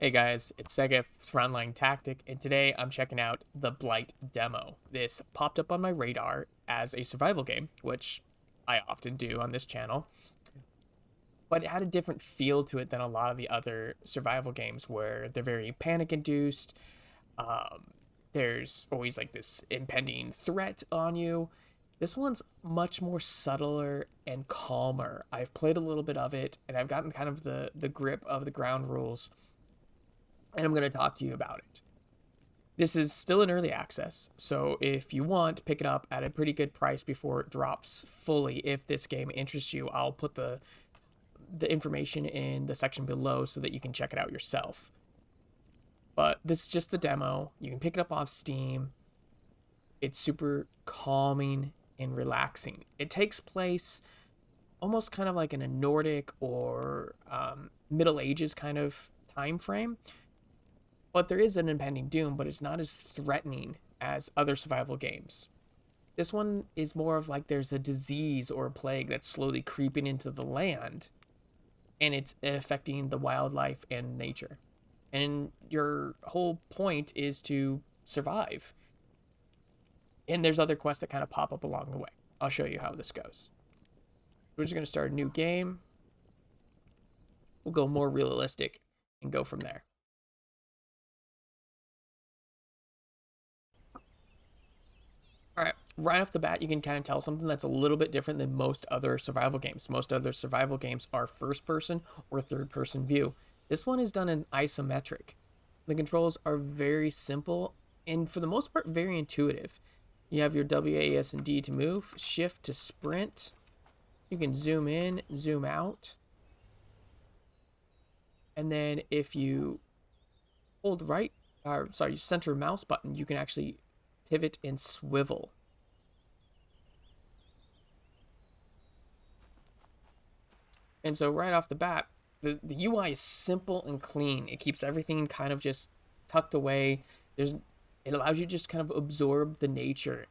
Hey guys, it's Segef Frontlinetactic, and today I'm checking out the Blight demo. This popped up on my radar as a survival game, which I often do on this channel, but it had a different feel to it than a lot of the other survival games where they're very panic induced. Um, there's always like this impending threat on you. This one's much more subtler and calmer. I've played a little bit of it, and I've gotten kind of the grip of the ground rules, and I'm going to talk to you about it. This is still in early access, so if you want, pick it up at a pretty good price before it drops fully. If this game interests you, I'll put the information in the section below so that you can check it out yourself. But this is just the demo. You can pick it up off Steam. It's super calming and relaxing. It takes place almost kind of like in a Nordic or Middle Ages kind of time frame. But there is an impending doom, but it's not as threatening as other survival games. This one is more of like there's a disease or a plague that's slowly creeping into the land, and it's affecting the wildlife and nature. And your whole point is to survive. And there's other quests that kind of pop up along the way. I'll show you how this goes. We're just going to start a new game. We'll go more realistic and go from there. All right, right off the bat, you can kind of tell something that's a little bit different than most other survival games. Most other survival games are first person or third person view. This one is done in isometric. The controls are very simple and for the most part very intuitive. You have your W, A, S, and D to move, shift to sprint. You can zoom in, zoom out. And then if you hold center mouse button, you can actually pivot and swivel. And so right off the bat, the UI is simple and clean. It keeps everything kind of just tucked away. It allows you to just kind of absorb the nature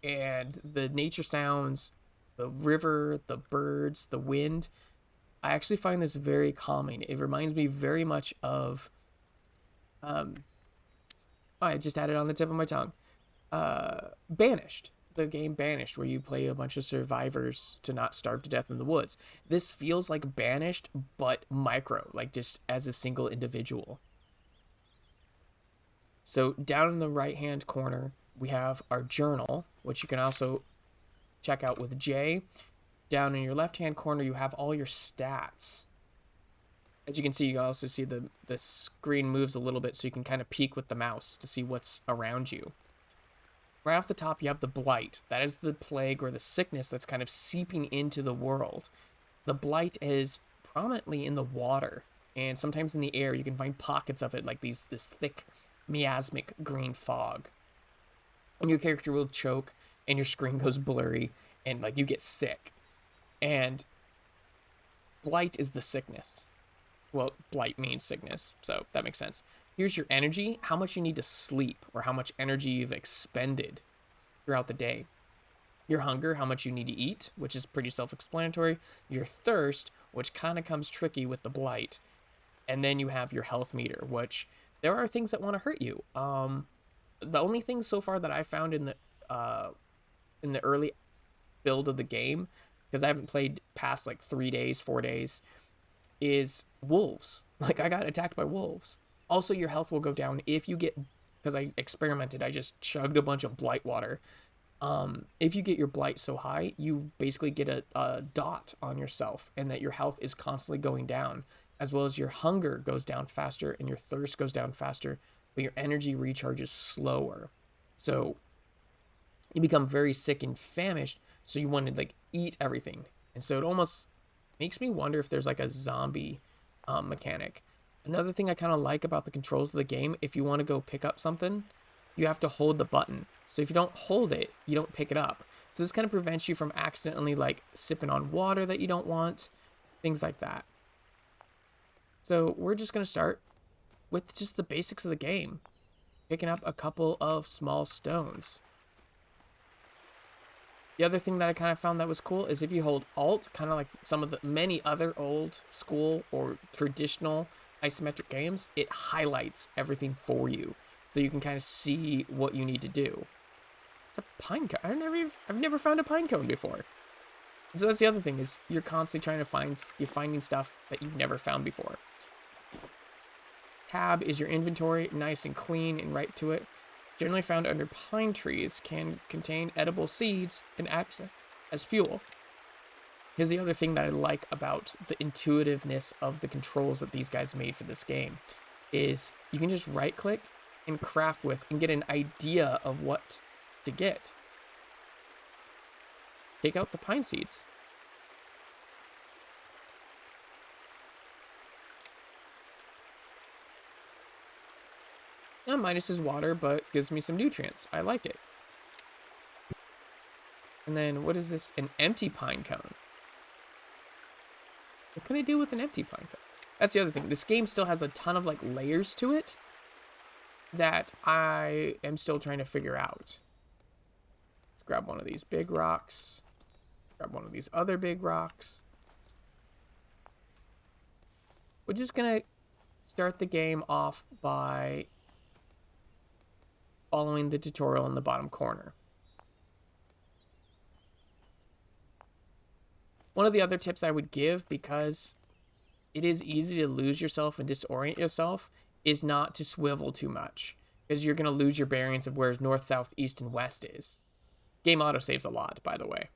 and the nature sounds, the river, the birds, the wind. I actually find this very calming. It reminds me very much of um I just had it on the tip of my tongue. Banished, the game Banished, where you play a bunch of survivors to not starve to death in the woods. This feels like Banished, but micro, like just as a single individual. So down in the right hand corner, we have our journal, which you can also check out with J. Down in your left hand corner, you have all your stats. As you can see, you can also see the screen moves a little bit, so you can kind of peek with the mouse to see what's around you. Right off the top, you have the Blight. That is the plague or the sickness that's kind of seeping into the world. The Blight is prominently in the water, and sometimes in the air. You can find pockets of it, like this thick, miasmic green fog. And your character will choke, and your screen goes blurry, and like you get sick. And Blight is the sickness. Well, Blight means sickness, so that makes sense. Here's your energy, how much you need to sleep, or how much energy you've expended throughout the day. Your hunger, how much you need to eat, which is pretty self-explanatory. Your thirst, which kind of comes tricky with the Blight. And then you have your health meter, which there are things that want to hurt you. The only thing so far that I found in the early build of the game, because I haven't played past like 3 days, 4 days, is wolves. Like I got attacked by wolves. Also, your health will go down if you get, because I experimented, I just chugged a bunch of Blight water. If you get your Blight so high, you basically get a dot on yourself, and that your health is constantly going down, as well as your hunger goes down faster and your thirst goes down faster, but your energy recharges slower. So you become very sick and famished, so you want to like eat everything. And so it almost makes me wonder if there's like a zombie mechanic. Another thing I kind of like about the controls of the game, if you want to go pick up something, you have to hold the button. So if you don't hold it, you don't pick it up. So this kind of prevents you from accidentally like sipping on water that you don't want, things like that. So we're just going to start with just the basics of the game, picking up a couple of small stones. The other thing that I kind of found that was cool is if you hold Alt, kind of like some of the many other old school or traditional isometric games, it highlights everything for you, so you can kind of see what you need to do. It's a pine cone. I've never found a pine cone before. So that's the other thing, is you're constantly trying to you're finding stuff that you've never found before. Tab is your inventory, nice and clean and right to it. Generally found under pine trees, can contain edible seeds and act as fuel. Here's the other thing that I like about the intuitiveness of the controls that these guys made for this game, is you can just right click and craft with and get an idea of what to get. Take out the pine seeds. Yeah, minus is water, but gives me some nutrients. I like it. And then what is this? An empty pine cone. What can I do with an empty pine cone? That's the other thing. This game still has a ton of like layers to it that I am still trying to figure out. Let's grab one of these big rocks. Grab one of these other big rocks. We're just gonna start the game off by following the tutorial in the bottom corner. One of the other tips I would give, because it is easy to lose yourself and disorient yourself, is not to swivel too much, because you're going to lose your bearings of where north, south, east, and west is. Game autosaves a lot, by the way.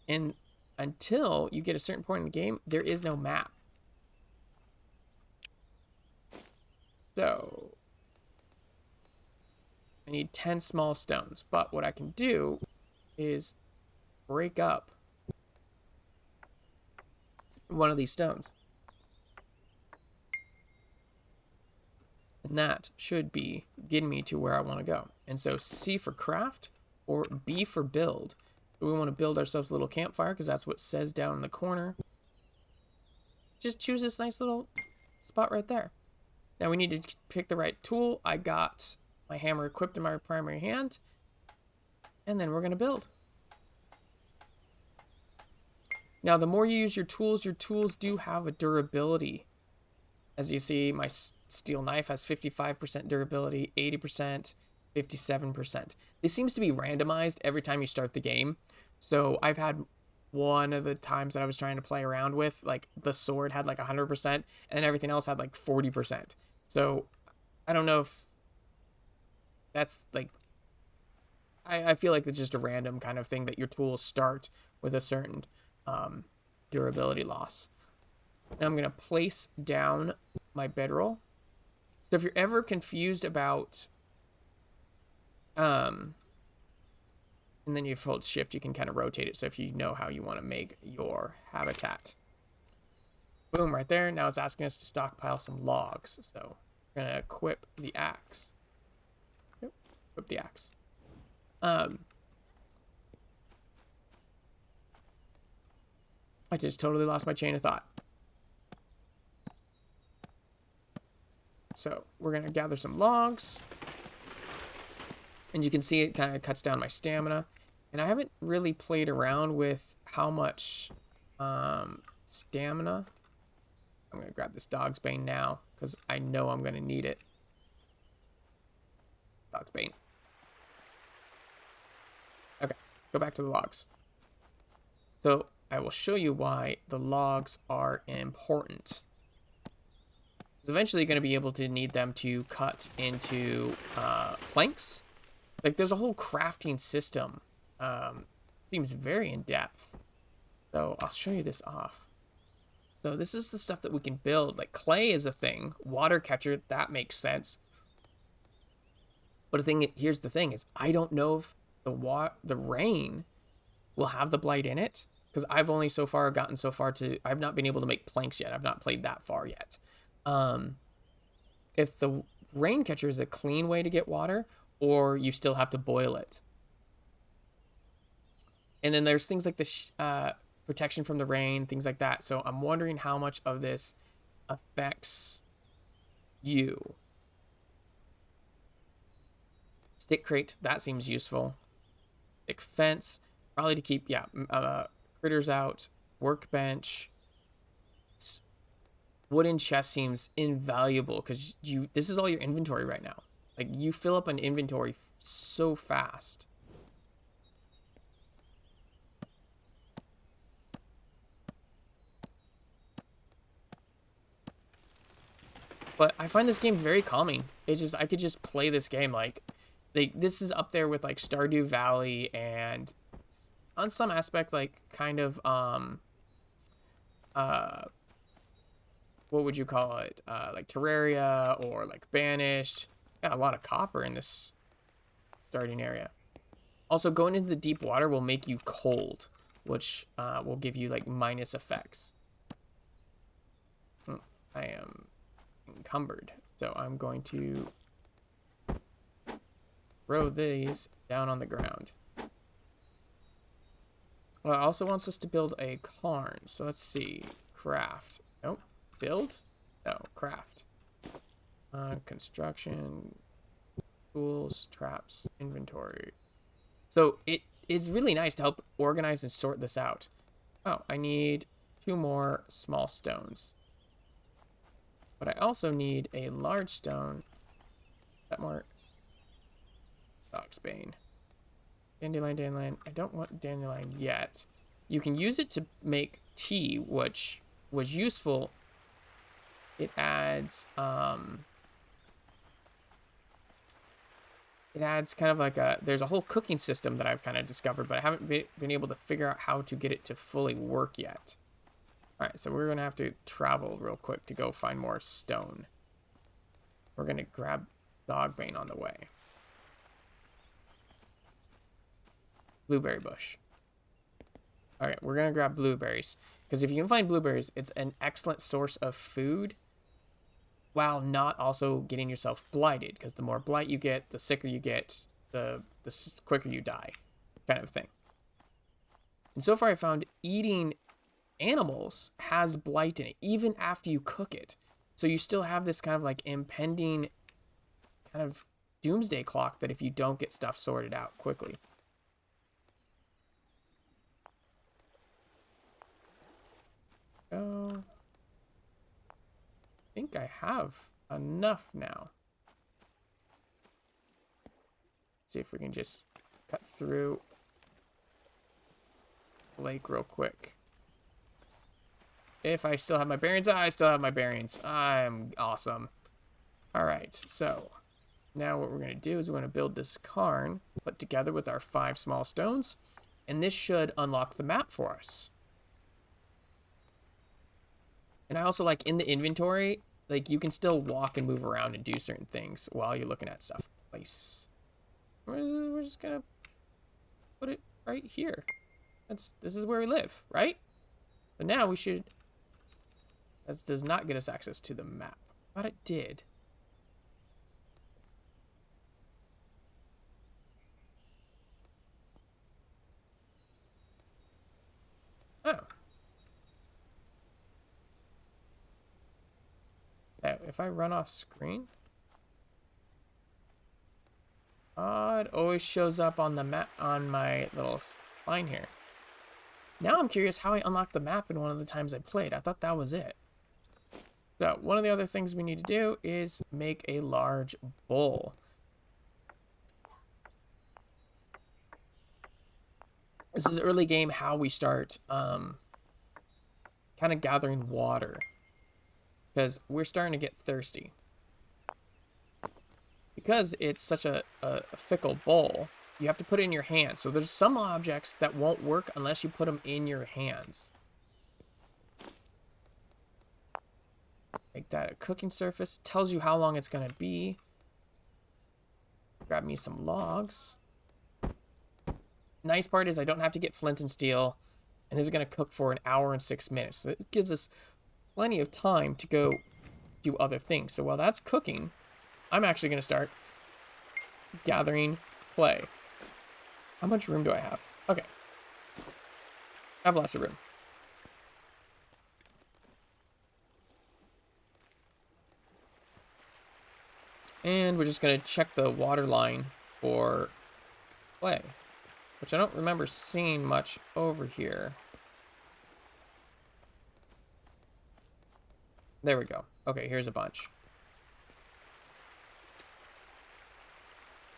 And until you get a certain point in the game, there is no map. So I need 10 small stones, but what I can do is break up one of these stones. And that should be getting me to where I want to go. And so C for craft or B for build. We want to build ourselves a little campfire because that's what it says down in the corner. Just choose this nice little spot right there. Now we need to pick the right tool. I got my hammer equipped in my primary hand. And then we're going to build. Now the more you use your tools do have a durability. As you see, my steel knife has 55% durability, 80%, 57%. This seems to be randomized every time you start the game. So I've had one of the times that I was trying to play around with, like the sword had like 100% and everything else had like 40%. So I don't know if that's like, I feel like it's just a random kind of thing that your tools start with a certain durability loss. Now I'm going to place down my bedroll. So if you're ever confused about, and then you hold shift, you can kind of rotate it. So if you know how you want to make your habitat. Boom, right there. Now it's asking us to stockpile some logs. So we're going to equip the axe. Yep, equip the axe. I just totally lost my chain of thought. So we're going to gather some logs. And you can see it kind of cuts down my stamina. And I haven't really played around with how much stamina. I'm going to grab this Dog's Bane now because I know I'm going to need it. Dog's Bane. Okay, go back to the logs. So I will show you why the logs are important. Because eventually you're going to be able to need them to cut into planks. Like there's a whole crafting system. Seems very in depth. So I'll show you this off. So this is the stuff that we can build. Like clay is a thing. Water catcher, that makes sense. But here's the thing is I don't know if the rain will have the blight in it. Because I've only so far gotten so far to, I've not been able to make planks yet. I've not played that far yet. If the rain catcher is a clean way to get water, or you still have to boil it. And then there's things like the protection from the rain, things like that. So I'm wondering how much of this affects you. Stick crate, that seems useful. Stick fence, probably to keep, critters out. Workbench. wooden chest seems invaluable because this is all your inventory right now. Like, you fill up an inventory so fast. But I find this game very calming. It's just, I could just play this game like this is up there with like Stardew Valley and on some aspect like kind of uh what would you call it? Like Terraria or like Banished. Got a lot of copper in this starting area. Also, going into the deep water will make you cold, which will give you like minus effects. I am encumbered, so I'm going to throw these down on the ground. Well, it also wants us to build a cairn, so let's see. Craft. Nope. Build? No, craft. Construction, tools, traps, inventory. So it is really nice to help organize and sort this out. Oh, I need 2 more small stones. But I also need a large stone. That more. Oxbane. Dandelion, dandelion. I don't want dandelion yet. You can use it to make tea, which was useful. It adds kind of like there's a whole cooking system that I've kind of discovered, but I haven't been able to figure out how to get it to fully work yet. All right, so we're going to have to travel real quick to go find more stone. We're going to grab dogbane on the way. Blueberry bush. All right, we're going to grab blueberries. Because if you can find blueberries, it's an excellent source of food while not also getting yourself blighted. Because the more blight you get, the sicker you get, the quicker you die, kind of thing. And so far I found eating animals has blight in it, even after you cook it. So you still have this kind of like impending kind of doomsday clock that if you don't get stuff sorted out quickly. I think I have enough now. Let's see if we can just cut through the lake real quick. If I still have my bearings, I still have my bearings. I'm awesome. All right, so now what we're going to do is we're going to build this cairn, put together with our 5 small stones, and this should unlock the map for us. And I also like in the inventory, like you can still walk and move around and do certain things while you're looking at stuff. Place. We're just going to put it right here. This is where we live, right? So now we should... That does not get us access to the map. I thought it did. Oh. Now, if I run off screen... it always shows up on the map on my little line here. Now I'm curious how I unlocked the map in one of the times I played. I thought that was it. So, one of the other things we need to do is make a large bowl. This is early game how we start kind of gathering water. Because we're starting to get thirsty. Because it's such a fickle bowl, you have to put it in your hands. So there's some objects that won't work unless you put them in your hands. Make that a cooking surface. Tells you how long it's going to be. Grab me some logs. Nice part is I don't have to get flint and steel. And this is going to cook for 1 hour and 6 minutes. So it gives us plenty of time to go do other things. So while that's cooking, I'm actually going to start gathering clay. How much room do I have? Okay. I have lots of room. And we're just going to check the water line for clay, which I don't remember seeing much over here. There we go. Okay, here's a bunch.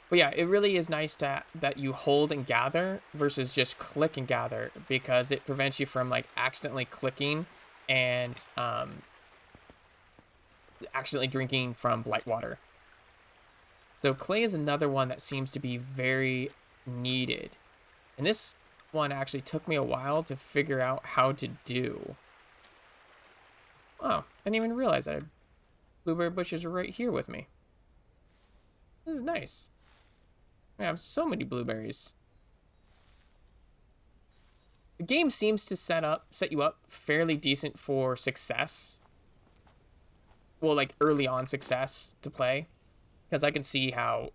But yeah, it really is nice that you hold and gather versus just click and gather, because it prevents you from like accidentally clicking and accidentally drinking from Blight water. So clay is another one that seems to be very needed. And this one actually took me a while to figure out how to do. Oh, I didn't even realize that blueberry bushes are right here with me. This is nice. I have so many blueberries. The game seems to set you up fairly decent for success. Well, like early on success to play, because I can see how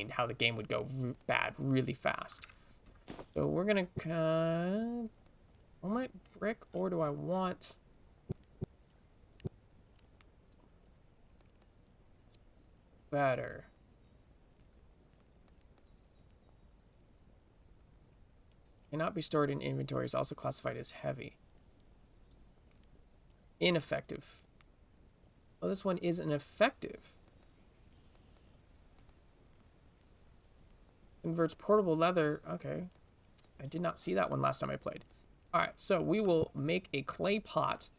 how the game would go bad really fast. So we're gonna I want brick, or do I want? It's better. Cannot be stored in inventory. Is also classified as heavy. Ineffective. Oh, this one is ineffective. Converts portable leather. Okay. I did not see that one last time I played. All right, so we will make a clay pot.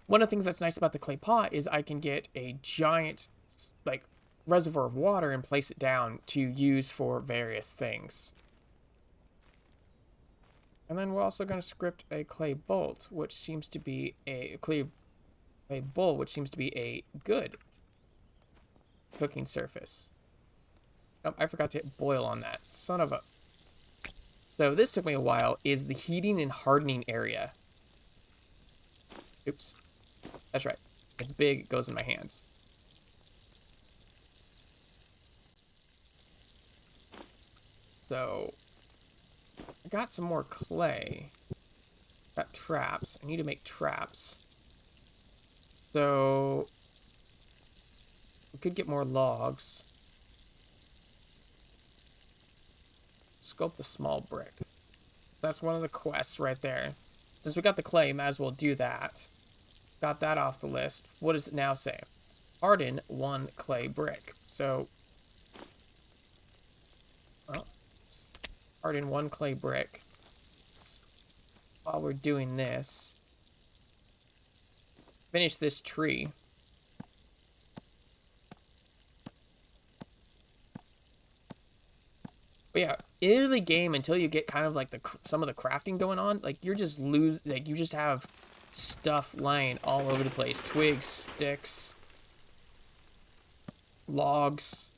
One of the things that's nice about the clay pot is I can get a giant, like, reservoir of water and place it down to use for various things. And then we're also going to script a clay bolt, which seems to be a clay bowl, which seems to be a good cooking surface. Oh, I forgot to hit boil on that. Son of a... So this took me a while, is the heating and hardening area. Oops. That's right. It's big, it goes in my hands. So, I got some more clay. Got traps. I need to make traps. So, we could get more logs. Sculpt the small brick. That's one of the quests right there. Since we got the clay, might as well do that. Got that off the list. What does it now say? Harden 1 clay brick. So, harden 1 clay brick. While we're doing this, finish this tree. But yeah, in early game, until you get kind of like some of the crafting going on, like you just have stuff lying all over the place. Twigs, sticks, logs.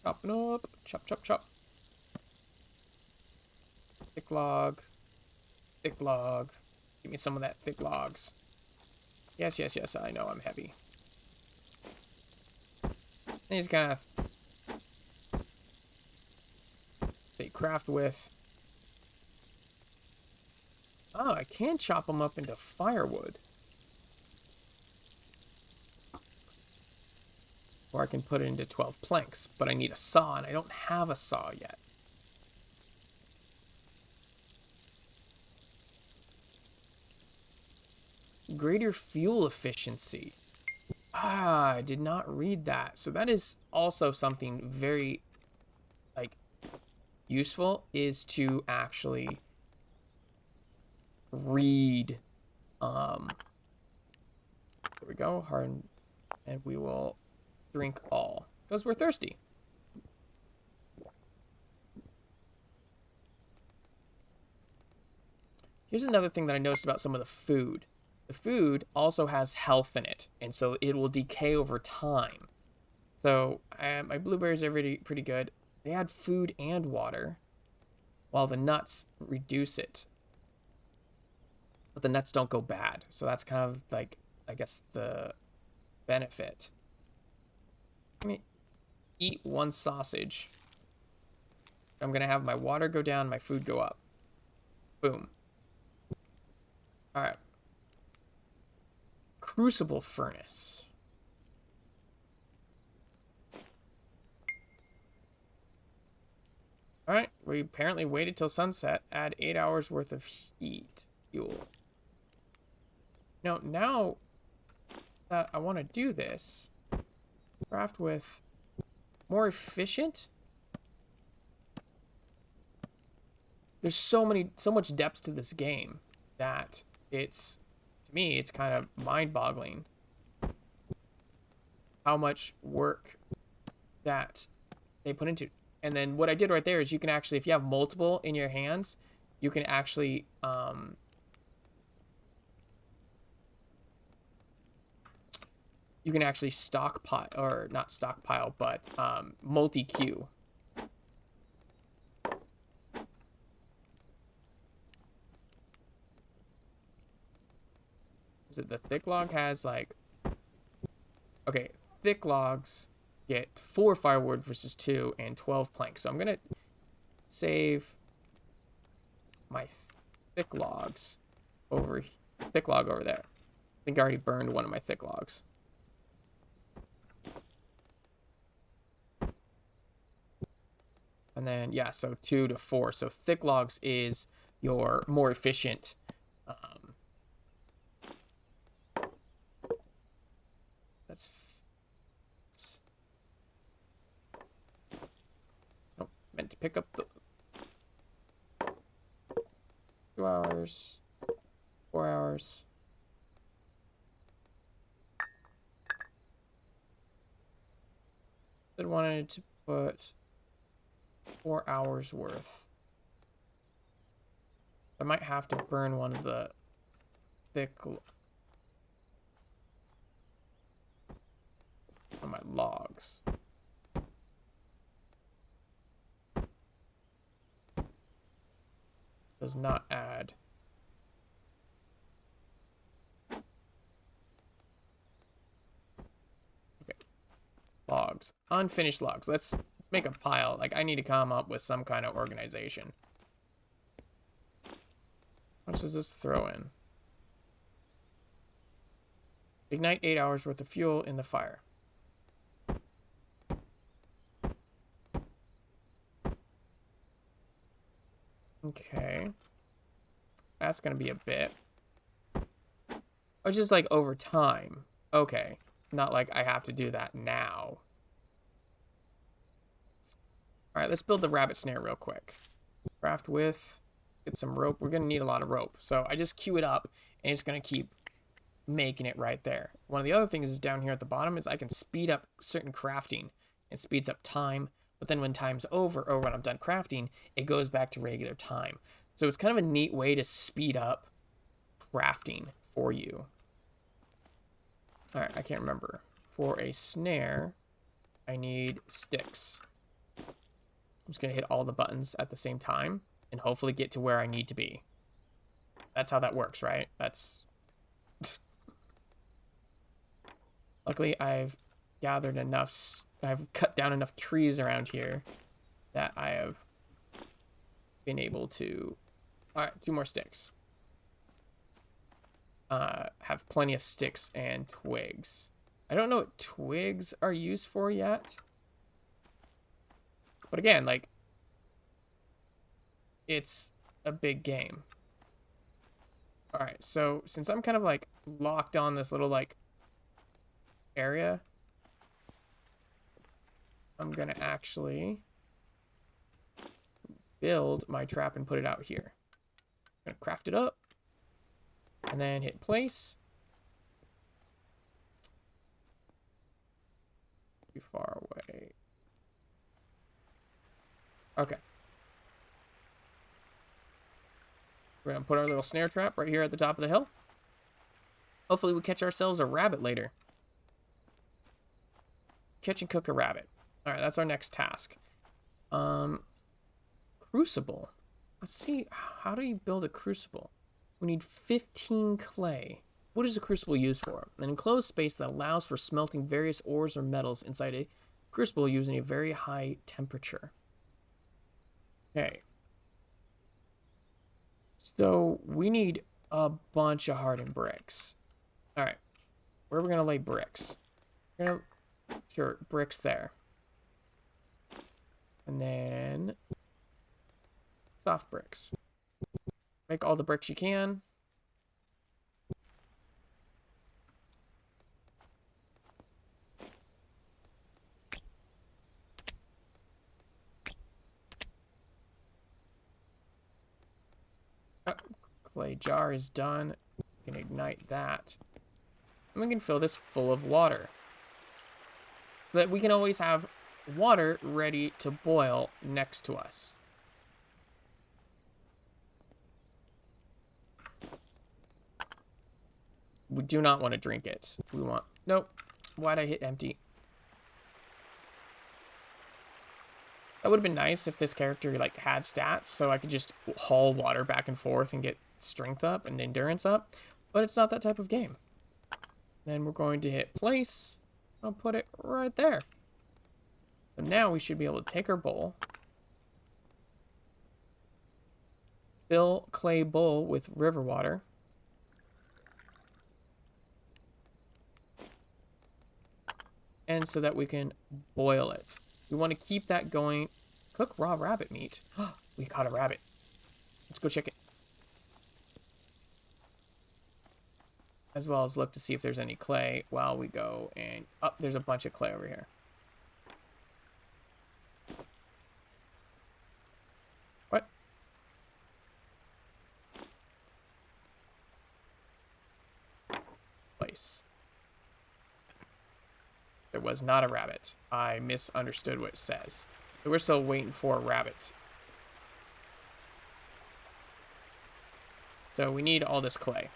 Chopping up. Chop, chop, chop. Thick log. Thick log. Give me some of that thick logs. Yes, yes, yes, I know I'm heavy. And just kind of say craft with. Oh, I can chop them up into firewood. Or I can put it into 12 planks, but I need a saw, and I don't have a saw yet. Greater fuel efficiency. Ah, I did not read that. So that is also something very, like, useful, is to actually read. There we go. Hard, and we will drink all because we're thirsty. Here's another thing that I noticed about some of the food. The food also has health in it, and so it will decay over time. So my blueberries are pretty good. They add food and water, while the nuts reduce it. But the nuts don't go bad, so that's kind of like, I guess, the benefit. Let me eat 1 sausage. I'm gonna have my water go down, my food go up. Boom. All right. Crucible furnace. All right, we apparently waited till sunset. Add 8 hours worth of fuel. Now that I want to do this, craft with more efficient. There's so much depth to this game that to me, it's kind of mind-boggling how much work that they put into it. And then what I did right there is you can actually, if you have multiple in your hands, you can actually stockpile, or not stockpile, but multi-queue. Is it the thick log has like, okay, thick logs get 4 firewood versus 2 and 12 planks. So I'm gonna save my thick log over there. I think I already burned one of my thick logs. And then, yeah, so 2 to 4. So thick logs is your more efficient. Nope, meant to pick up the 2 hours, 4 hours. I wanted to put 4 hours worth. I might have to burn one of the thick on my logs. Does not add. Okay. Logs. Unfinished logs. Let's make a pile. Like, I need to come up with some kind of organization. How much does this throw in? Ignite 8 hours worth of fuel in the fire. Okay. That's gonna be a bit. Oh, just like over time. Okay. Not like I have to do that now. Alright, let's build the rabbit snare real quick. Craft with, get some rope. We're gonna need a lot of rope. So I just queue it up and it's gonna keep making it right there. One of the other things is down here at the bottom is I can speed up certain crafting. It speeds up time, but then when time's over, or when I'm done crafting, it goes back to regular time. So it's kind of a neat way to speed up crafting for you. All right, I can't remember. For a snare, I need sticks. I'm just gonna hit all the buttons at the same time and hopefully get to where I need to be. That's how that works, right? That's... Luckily, I've gathered enough, I've cut down enough trees around here that I have been able to, all right, 2 more sticks. Have plenty of sticks and twigs. I don't know what twigs are used for yet. But again, like, it's a big game. All right, so since I'm kind of like locked on this little like area, I'm gonna actually build my trap and put it out here. I'm gonna craft it up and then hit place. Too far away. Okay. We're gonna put our little snare trap right here at the top of the hill. Hopefully we catch ourselves a rabbit later. Catch and cook a rabbit. All right, that's our next task. Crucible. Let's see, how do you build a crucible? We need 15 clay. What is a crucible used for? An enclosed space that allows for smelting various ores or metals inside a crucible using a very high temperature. Okay. So we need a bunch of hardened bricks. All right, where are we gonna lay bricks? Sure, bricks there. And then Soft bricks. Make all the bricks you can. Clay jar is done. We can ignite that. And we can fill this full of water. So that we can always have water ready to boil next to us. We do not want to drink it. We want... Nope. Why'd I hit empty? That would have been nice if this character like had stats so I could just haul water back and forth and get strength up and endurance up. But it's not that type of game. Then we're going to hit place. I'll put it right there. So now we should be able to take our bowl. Fill clay bowl with river water. And so that we can boil it. We want to keep that going. Cook raw rabbit meat. We caught a rabbit. Let's go check it. As well as look to see if there's any clay while we go and... Oh, there's a bunch of clay over here. What? Place. There was not a rabbit. I misunderstood what it says. So we're still waiting for a rabbit. So we need all this clay.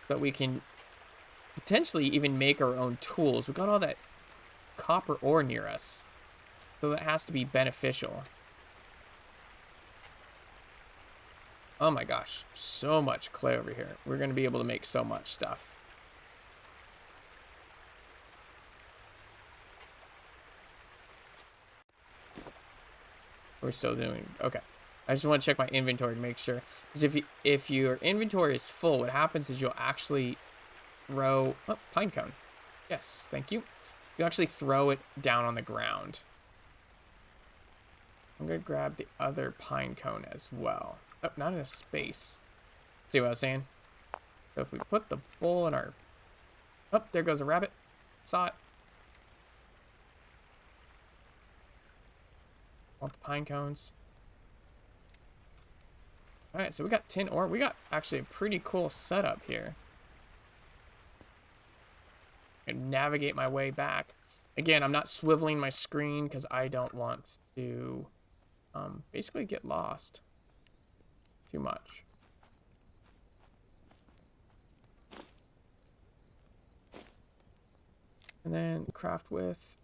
So that we can potentially even make our own tools. We got all that copper ore near us. So that has to be beneficial. Oh my gosh. So much clay over here. We're going to be able to make so much stuff. We're still doing okay. I just want to check my inventory to make sure, because if your inventory is full, what happens is you'll actually throw pine cone. Yes, thank you. You actually throw it down on the ground. I'm gonna grab the other pine cone as well. Oh, not enough space. See what I was saying? So if we put the bowl in our... Oh, there goes a rabbit. Saw it. Want the pine cones. Alright, so we got tin ore. We got actually a pretty cool setup here. And navigate my way back. Again, I'm not swiveling my screen because I don't want to basically get lost too much. And then craft with.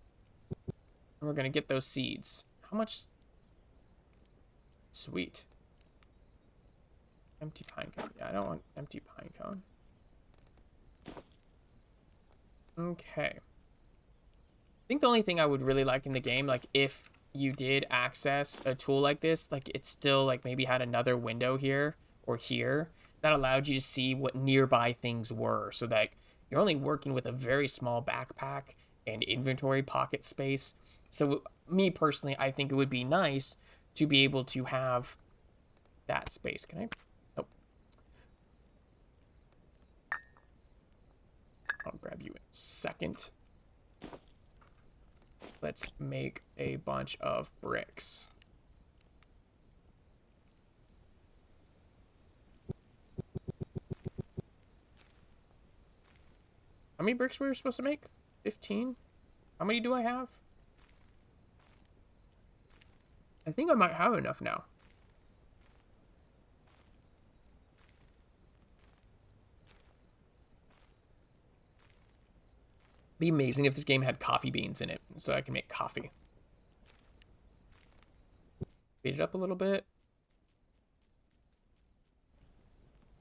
And we're going to get those seeds. How much? Sweet. Empty pine cone. Yeah, I don't want empty pine cone. Okay. I think the only thing I would really like in the game, like if you did access a tool like this, like it still like maybe had another window here or here that allowed you to see what nearby things were, so that you're only working with a very small backpack and inventory pocket space. So me personally, I think it would be nice to be able to have that space. Can I? Nope. I'll grab you in a second. Let's make a bunch of bricks. How many bricks were we supposed to make? 15? How many do I have? I think I might have enough now. Be amazing if this game had coffee beans in it, so I can make coffee. Speed it up a little bit.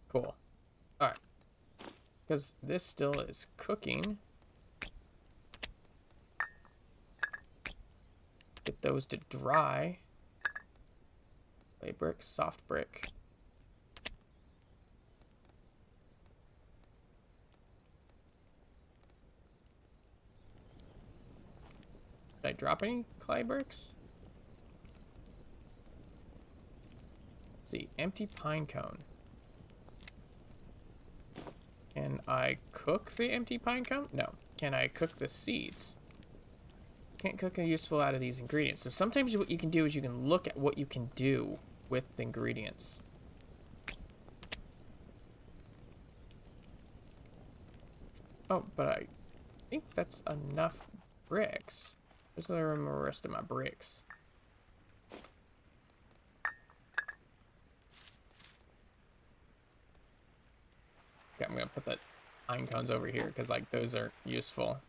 Cool. Alright. Because this still is cooking. Get those to dry. Clay brick, soft brick. Did I drop any clay bricks? see. Empty pine cone. Can I cook the empty pine cone? No. Can I cook the seeds? Can't cook a useful out of these ingredients. So sometimes what you can do is you can look at what you can do with the ingredients. Oh, but I think that's enough bricks. Where's the rest of my bricks? Okay, I'm gonna put the pine cones over here because like those are useful.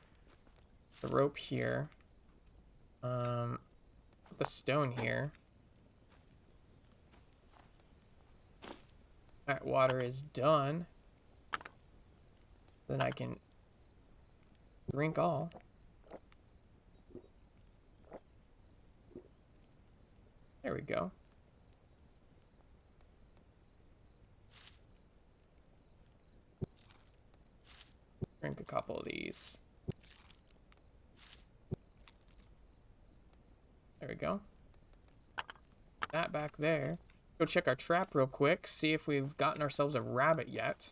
The rope here. Put the stone here. Alright, water is done. Then I can drink all. There we go. Drink a couple of these. There we go. That back there. Go check our trap real quick, see if we've gotten ourselves a rabbit yet.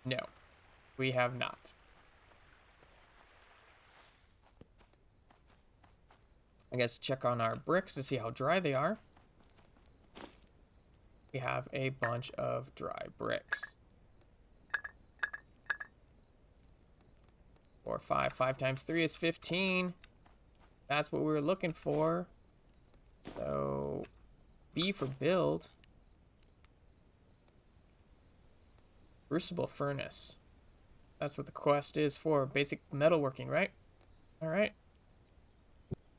No, we have not. I guess check on our bricks to see how dry they are. We have a bunch of dry bricks. 4, 5. 5 times 3 is 15. That's what we were looking for. So, B for build. Crucible furnace. That's what the quest is for. Basic metalworking, right? Alright.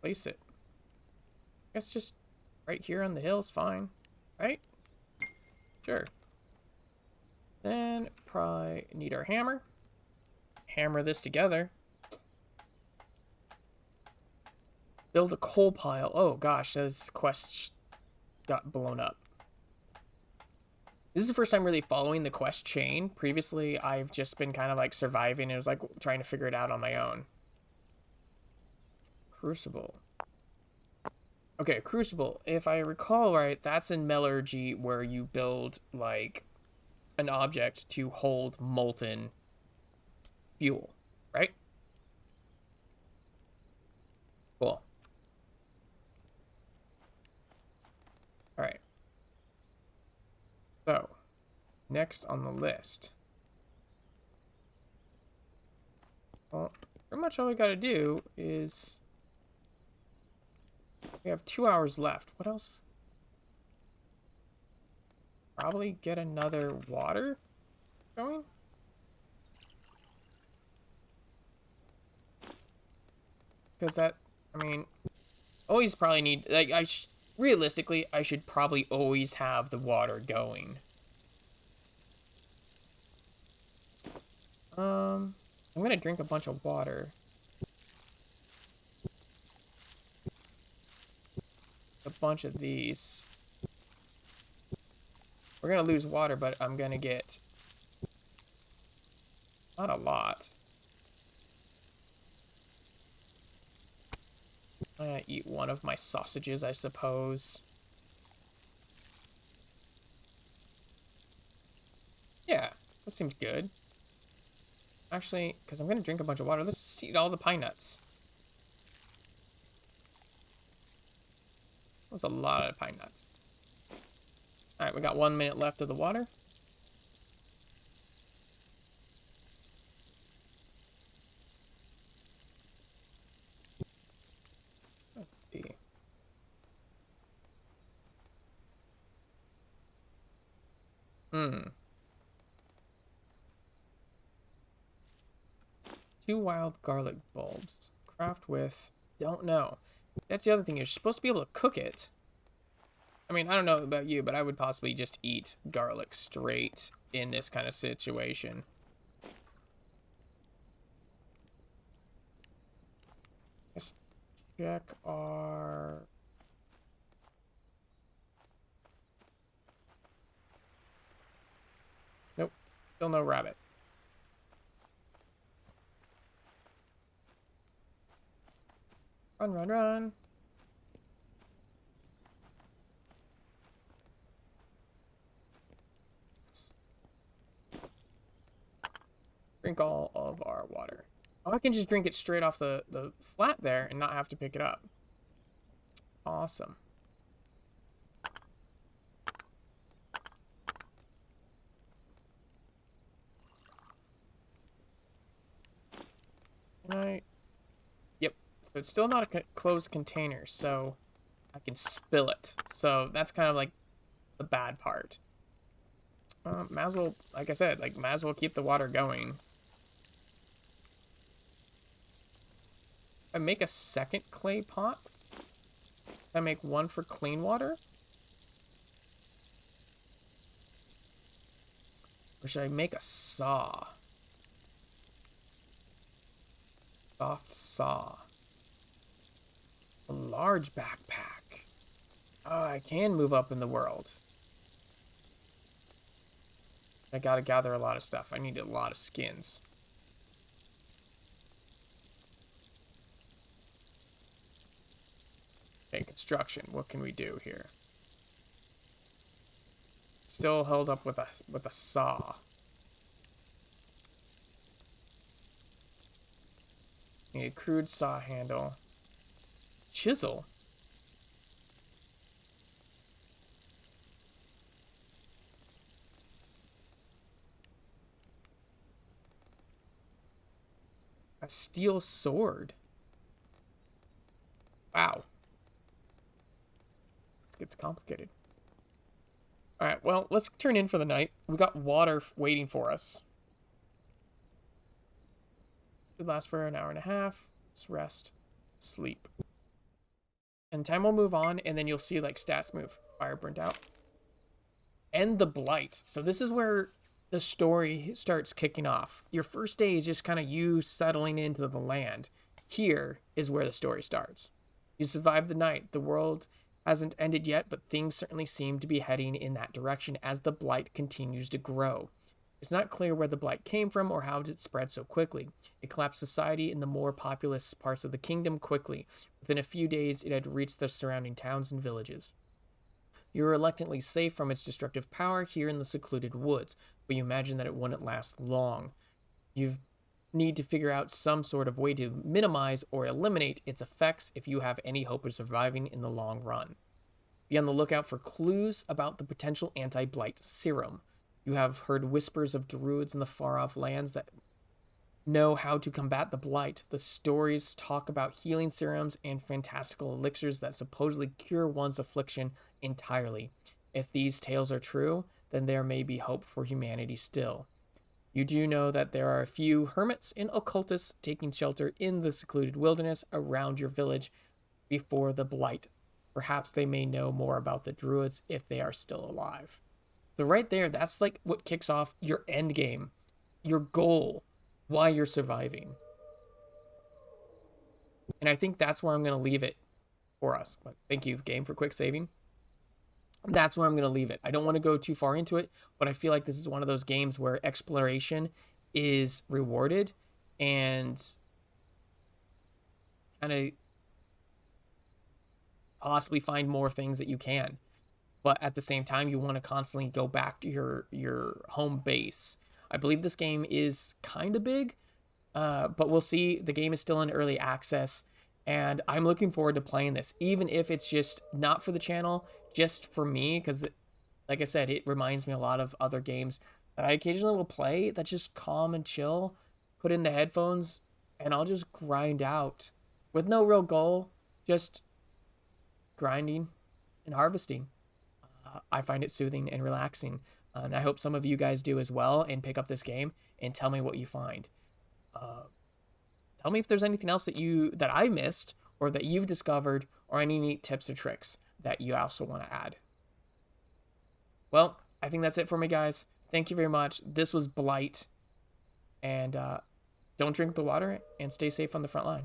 Place it. I guess just right here on the hill is fine. Right? Sure. Then probably need our hammer. Hammer this together. Build a coal pile. Oh gosh, this quest got blown up. This is the first time really following the quest chain. Previously, I've just been kind of like surviving and it was like trying to figure it out on my own. Crucible. Okay, Crucible. If I recall right, that's in metallurgy where you build like an object to hold molten fuel, right? Cool. All right. So, next on the list. Well, pretty much all we gotta do is... We have 2 hours left. What else? Probably get another water going? Because that, I mean, always probably need, like, realistically, I should probably always have the water going. I'm gonna drink a bunch of water. A bunch of these. We're gonna lose water, but I'm gonna get not a lot. I'm gonna eat one of my sausages, I suppose. Yeah, that seems good. Actually, because I'm gonna drink a bunch of water, let's just eat all the pine nuts. That was a lot of pine nuts. Alright, we got 1 minute left of the water. Let's see. Two wild garlic bulbs. Craft with... Don't know. That's the other thing. You're supposed to be able to cook it. I mean, I don't know about you, but I would possibly just eat garlic straight in this kind of situation. Let's check our... Nope. Still no rabbit. Run, run, run. Drink all of our water. Oh, I can just drink it straight off the flat there and not have to pick it up. Awesome. Can I? Yep. So it's still not a closed container, so I can spill it. So that's kind of like the bad part. Might as well, like I said, like might as well keep the water going. I make a second clay pot. I make one for clean water. Or should I make a saw? Soft saw. A large backpack. Oh, I can move up in the world. I gotta gather a lot of stuff. I need a lot of skins. Okay, construction. What can we do here? Still held up with a saw. Need a crude saw handle. Chisel. A steel sword. Wow. This gets complicated. Alright, well, let's turn in for the night. We got water waiting for us. Should last for an hour and a half. Let's rest. Sleep. And time will move on, and then you'll see, like, stats move. Fire burnt out. End the Blight. So this is where the story starts kicking off. Your first day is just kind of you settling into the land. Here is where the story starts. You survived the night. The world hasn't ended yet, but things certainly seem to be heading in that direction as the Blight continues to grow. It's not clear where the Blight came from or how it spread so quickly. It collapsed society in the more populous parts of the kingdom quickly. Within a few days, it had reached the surrounding towns and villages. You're reluctantly safe from its destructive power here in the secluded woods, but you imagine that it wouldn't last long. You need to figure out some sort of way to minimize or eliminate its effects if you have any hope of surviving in the long run. Be on the lookout for clues about the potential anti-blight serum. You have heard whispers of druids in the far-off lands that know how to combat the blight. The stories talk about healing serums and fantastical elixirs that supposedly cure one's affliction entirely. If these tales are true, then there may be hope for humanity still. You do know that there are a few hermits and occultists taking shelter in the secluded wilderness around your village before the blight. Perhaps they may know more about the druids if they are still alive. So right there, that's like what kicks off your end game, your goal, why you're surviving. And I think that's where I'm going to leave it for us. But thank you, game, for quick saving. That's where I'm going to leave it. I don't want to go too far into it, but I feel like this is one of those games where exploration is rewarded and kind of possibly find more things that you can. But at the same time, you want to constantly go back to your home base. I believe this game is kind of big, but we'll see. The game is still in early access, and I'm looking forward to playing this, even if it's just not for the channel, just for me, because, like I said, it reminds me a lot of other games that I occasionally will play that's just calm and chill, put in the headphones, and I'll just grind out with no real goal, just grinding and harvesting. I find it soothing and relaxing, and I hope some of you guys do as well and pick up this game and tell me what you find. Tell me if there's anything else that I missed or that you've discovered, or any neat tips or tricks that you also want to add. Well, I think that's it for me, guys. Thank you very much. This was Blight, and don't drink the water and stay safe on the front line.